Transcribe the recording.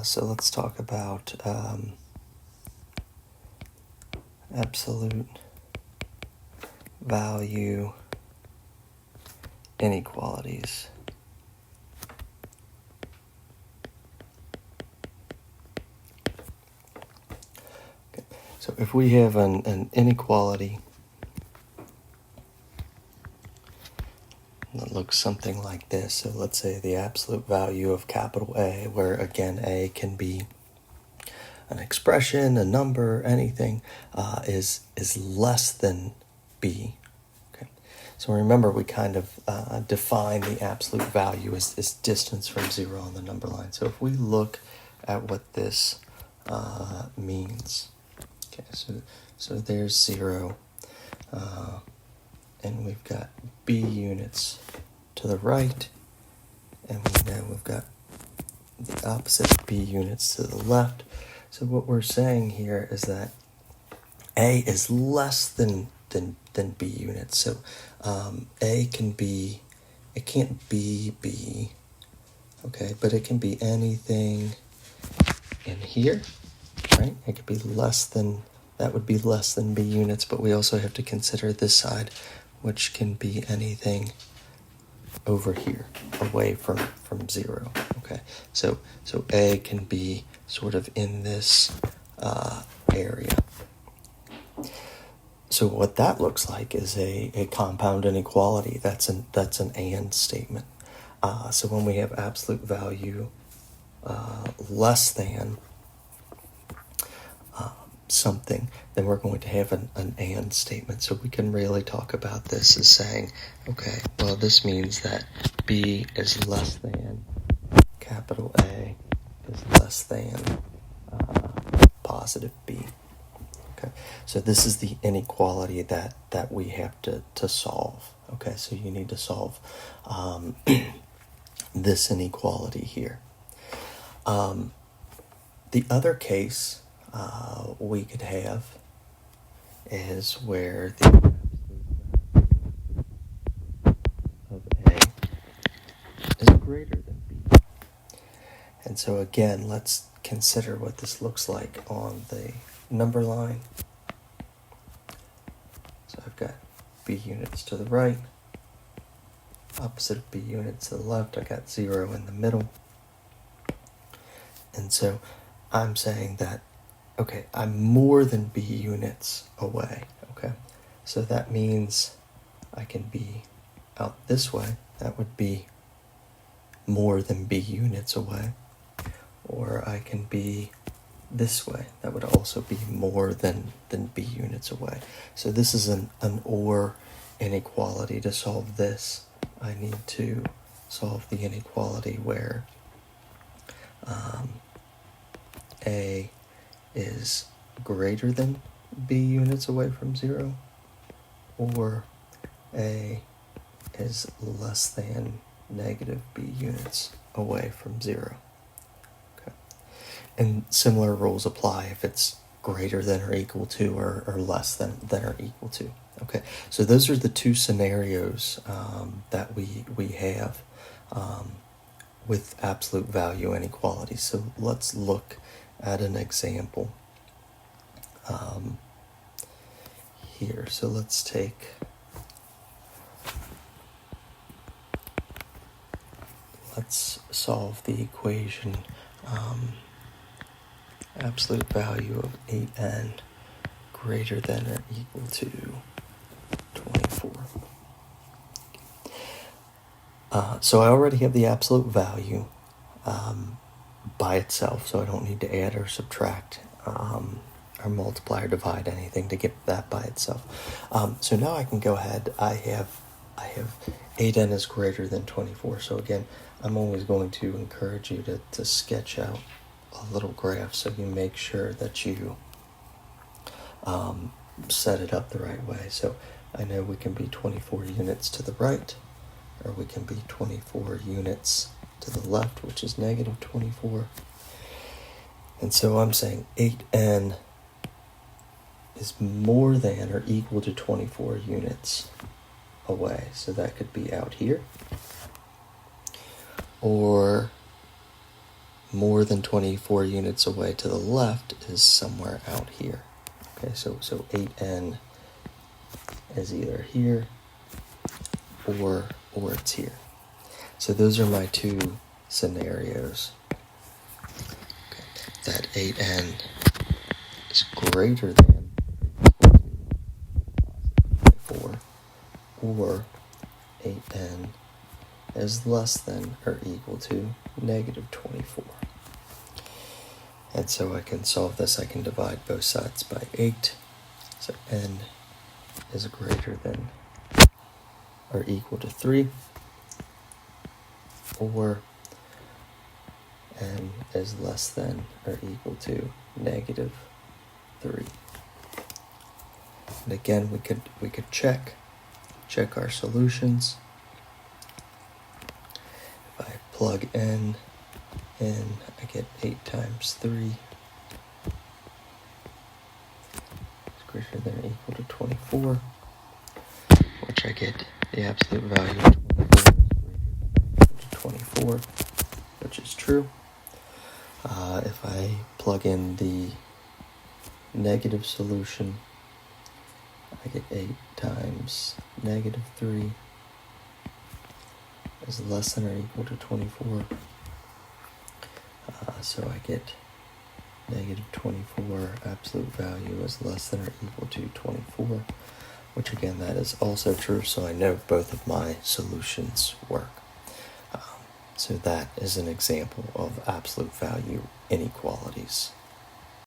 So let's talk about absolute value inequalities. Okay. So if we have an inequality that looks something like this, so let's say the absolute value of capital A, where again A can be an expression, a number, anything, is less than B. Okay. So remember, we kind of define the absolute value as distance from zero on the number line. So if we look at what this means, okay, so there's 0, and we've got B units to the right, and we've got the opposite B units to the left. So what we're saying here is that A is less than B units. So A can be, it can't be B, okay, but it can be anything in here, right? It could be less than, that would be less than B units, but we also have to consider this side, which can be anything over here, away from 0, okay? So A can be sort of in this area. So what that looks like is a compound inequality. That's an and statement. So when we have absolute value less than something, then we're going to have an and statement. So we can really talk about this as saying, okay, well, this means that B is less than capital A is less than positive B. Okay, so this is the inequality that we have to solve. Okay, so you need to solve this inequality here. The other case we could have is where the of A is greater than B. And so again, let's consider what this looks like on the number line. So I've got B units to the right, opposite of B units to the left. I got 0 in the middle. And so I'm saying that, okay, I'm more than B units away, okay? So that means I can be out this way. That would be more than B units away. Or I can be this way. That would also be more than B units away. So this is an or inequality. To solve this, I need to solve the inequality where A is greater than B units away from 0, or A is less than negative B units away from 0. Okay. And similar rules apply if it's greater than or equal to, or less than or equal to. Okay, so those are the two scenarios that we have with absolute value inequality. So let's look at an example here. So let's take, let's solve the equation absolute value of 8n greater than or equal to 24. So I already have the absolute value by itself, so I don't need to add or subtract or multiply or divide anything to get that by itself. So now I can go ahead. I have 8n is greater than 24. So again, I'm always going to encourage you to sketch out a little graph so you make sure that you set it up the right way. So I know we can be 24 units to the right, or we can be 24 units to the left, which is negative 24. And so I'm saying 8n is more than or equal to 24 units away. So that could be out here, or more than 24 units away to the left is somewhere out here. Okay, so 8n is either here or it's here. So those are my two scenarios. Okay. That 8n is greater than 4, or 8n is less than or equal to negative 24. And so I can solve this. I can divide both sides by 8. So n is greater than or equal to 3, or n is less than or equal to negative 3. And again, we could check our solutions. If I plug n in, I get 8 times 3 is greater than or equal to 24, which I get the absolute value of 24, which is true. If I plug in the negative solution, I get 8 times negative 3 is less than or equal to 24. So I get negative 24, absolute value is less than or equal to 24, which again, that is also true, so I know both of my solutions work. So that is an example of absolute value inequalities.